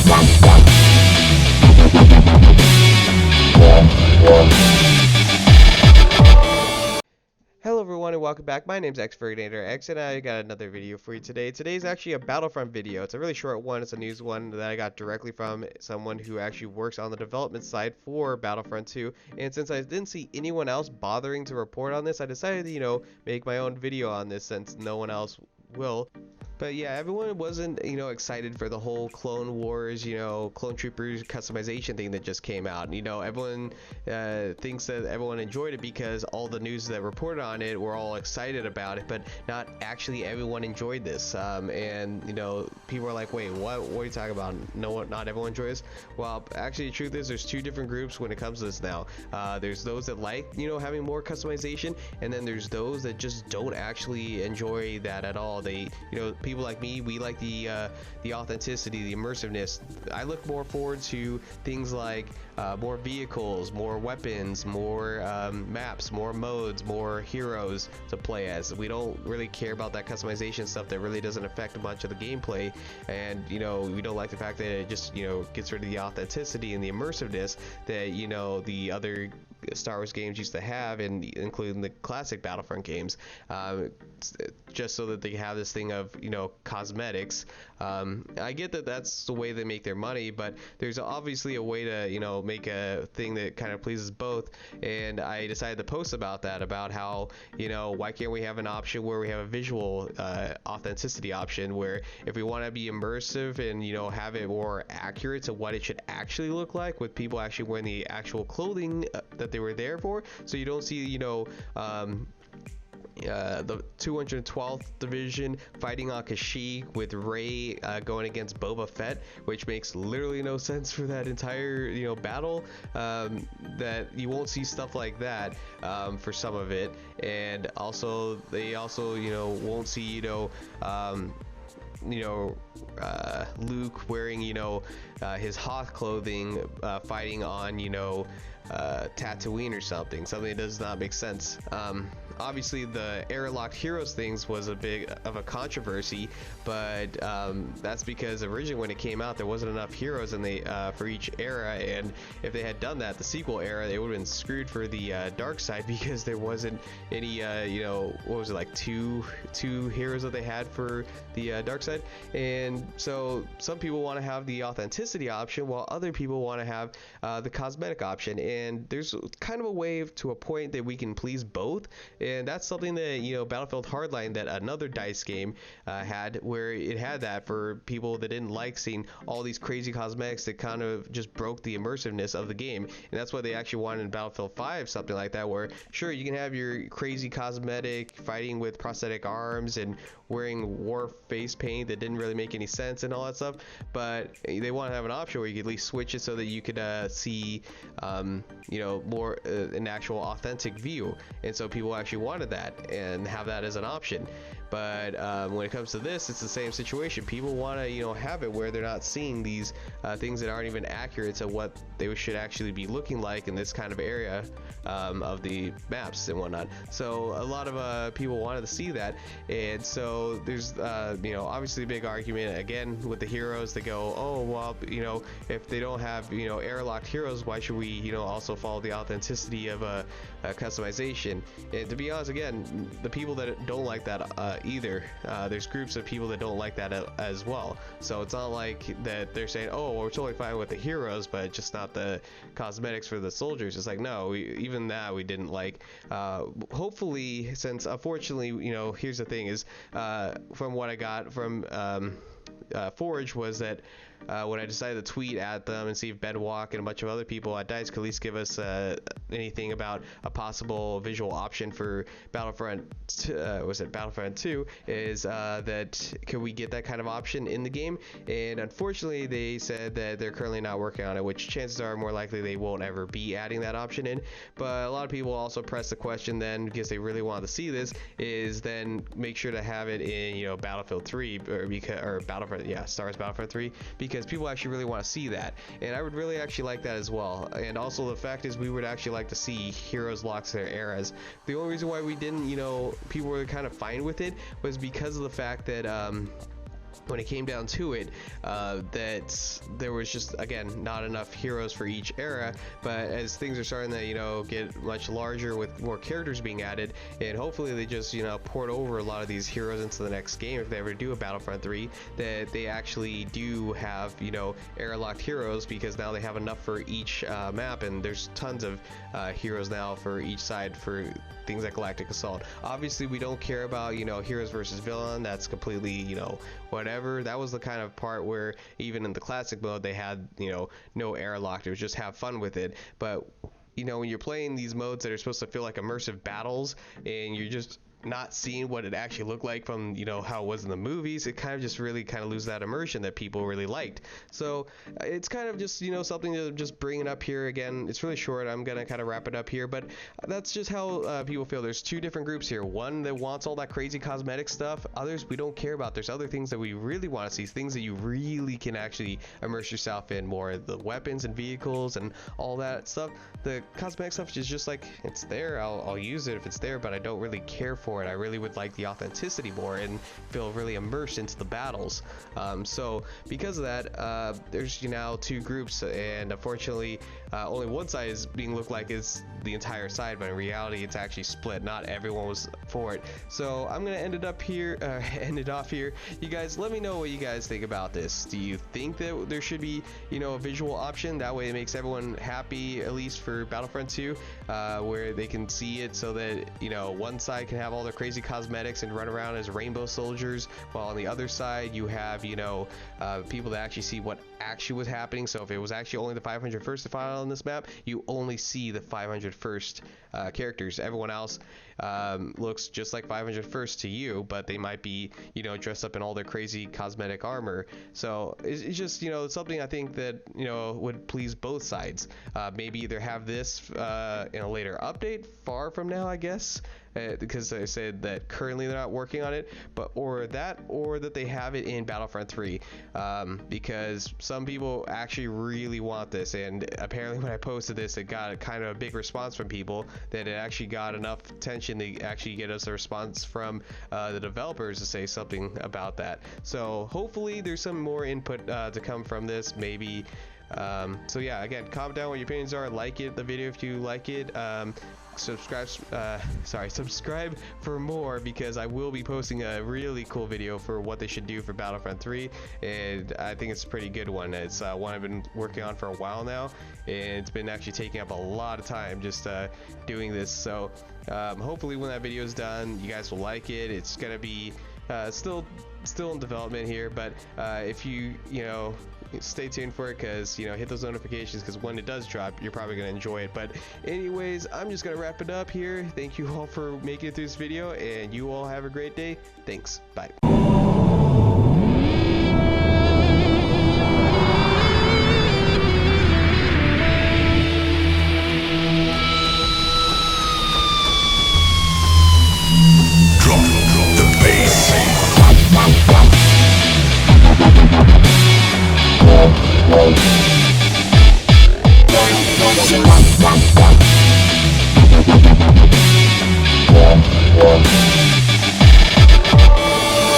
Hello everyone and welcome back. My name's X and I got another video for you today. Today's actually a Battlefront video. It's a really short one. It's a news one that I got directly from someone who actually works on the development side for Battlefront 2. And since I didn't see anyone else bothering to report on this, I decided to, make my own video on this since no one else will. But yeah, everyone wasn't, excited for the whole Clone Wars, Clone Troopers customization thing that just came out. Everyone thinks that everyone enjoyed it because all the news that reported on it were all excited about it, but not actually everyone enjoyed this. And people are like, wait, what are you talking about? No, not everyone enjoys this? Well, actually, the truth is there's two different groups when it comes to this now. There's those that like, having more customization, and then there's those that just don't actually enjoy that at all. They, people like me, we like the authenticity, the immersiveness. I look more forward to things like more vehicles, more weapons, more maps, more modes, more heroes to play as. We don't really care about that customization stuff that really doesn't affect much of the gameplay, and we don't like the fact that it just gets rid of the authenticity and the immersiveness that the other Star Wars games used to have, and including the classic Battlefront games, just so that they have this thing of cosmetics. I get that that's the way they make their money, but there's obviously a way to make a thing that kind of pleases both, and I decided to post about that, about how why can't we have an option where we have a visual authenticity option, where if we want to be immersive and have it more accurate to what it should actually look like, with people actually wearing the actual clothing that they were there for, so you don't see the 212th Division fighting on Kashyyyk with Rey going against Boba Fett, which makes literally no sense for that entire battle. That you won't see stuff like that for some of it, and also they also won't see Luke wearing his Hoth clothing fighting on Tatooine or something that does not make sense. Obviously the era-locked heroes things was a big of a controversy, but that's because originally when it came out there wasn't enough heroes for each era, and if they had done that the sequel era, they would have been screwed for the dark side, because there wasn't any what was it, like two heroes that they had for the dark side. And so some people want to have the authenticity option while other people want to have the cosmetic option, and there's kind of a way to a point that we can please both. And that's something that Battlefield Hardline, that another DICE game had, where it had that for people that didn't like seeing all these crazy cosmetics that kind of just broke the immersiveness of the game. And that's what they actually wanted in Battlefield 5, something like that, where sure, you can have your crazy cosmetic fighting with prosthetic arms and wearing war face paint that didn't really make any sense and all that stuff, but they want to have an option where you could at least switch it so that you could see more an actual authentic view. And so people actually wanted that and have that as an option. But when it comes to this, it's the same situation. People want to have it where they're not seeing these things that aren't even accurate to what they should actually be looking like in this kind of area of the maps and whatnot. So a lot of people wanted to see that, and so there's obviously a big argument again with the heroes. They go, oh well, if they don't have airlocked heroes, why should we also follow the authenticity of a customization? And to be honest, again, the people that don't like that either, there's groups of people that don't like that as well. So it's not like that they're saying, oh, we're totally fine with the heroes but just not the cosmetics for the soldiers. It's like, no, even that we didn't like. Hopefully, since unfortunately, here's the thing is, from what I got from Forge, was that when I decided to tweet at them and see if Bedwalk and a bunch of other people at DICE could at least give us anything about a possible visual option for Battlefront, Battlefront 2, is that could we get that kind of option in the game? And unfortunately they said that they're currently not working on it, which chances are more likely they won't ever be adding that option in. But a lot of people also press the question then, because they really want to see this, is then make sure to have it in Battlefield 3 or Battlefront, Star Wars Battlefront 3, because people actually really want to see that, and I would really actually like that as well. And also the fact is, we would actually like to see heroes lock their eras. The only reason why we didn't, people were kind of fine with it, was because of the fact that when it came down to it, that there was just, again, not enough heroes for each era. But as things are starting to, you know, get much larger with more characters being added, and hopefully they just, you know, port over a lot of these heroes into the next game, if they ever do a Battlefront 3, that they actually do have, you know, era-locked heroes, because now they have enough for each map, and there's tons of heroes now for each side for things like Galactic Assault. Obviously we don't care about, you know, heroes versus villain. That's completely, you know, whatever. That was the kind of part where even in the classic mode they had, you know, no era locked. It was just have fun with it. But you know, when you're playing these modes that are supposed to feel like immersive battles, and you're just not seeing what it actually looked like from, you know, how it was in the movies, it kind of just really kind of lose that immersion that people really liked. So it's kind of just, you know, something to just bring it up here. Again, it's really short. I'm gonna kind of wrap it up here, but that's just how people feel. There's two different groups here. One that wants all that crazy cosmetic stuff. Others we don't care about. There's other things that we really want to see, things that you really can actually immerse yourself in more. The weapons and vehicles and all that stuff. The cosmetic stuff is just like, it's there, I'll use it if it's there, but I don't really care for it. I really would like the authenticity more and feel really immersed into the battles. So because of that, there's, you know, two groups, and unfortunately only one side is being looked like it's the entire side, but in reality it's actually split. Not everyone was for it. So I'm gonna end it off here. You guys, let me know what you guys think about this. Do you think that there should be, you know, a visual option? That way it makes everyone happy, at least for Battlefront 2, where they can see it, so that, you know, one side can have all their crazy cosmetics and run around as rainbow soldiers, while on the other side you have, you know, people that actually see what actually was happening. So if it was actually only the 501st to file on this map, you only see the 501st characters. Everyone else looks just like 501st to you, but they might be, you know, dressed up in all their crazy cosmetic armor. So it's just, you know, something I think that, you know, would please both sides. Maybe either have this in a later update far from now, I guess, because I said that currently they're not working on it, but or that they have it in Battlefront 3, because some people actually really want this, and apparently when I posted this, it got kind of a big response from people, that it actually got enough attention to actually get us a response from the developers to say something about that. So hopefully there's some more input to come from this, maybe. So yeah, again, comment down what your opinions are, like the video if you like it, subscribe for more, because I will be posting a really cool video for what they should do for Battlefront 3, and I think it's a pretty good one. It's one I've been working on for a while now, and it's been actually taking up a lot of time just doing this. So hopefully when that video is done, you guys will like it. It's gonna be still in development here, but if you know, stay tuned for it, because, you know, hit those notifications, because when it does drop, you're probably going to enjoy it. But anyways, I'm just going to wrap it up here. Thank you all for making it through this video, and you all have a great day. Thanks. Bye. Yeah.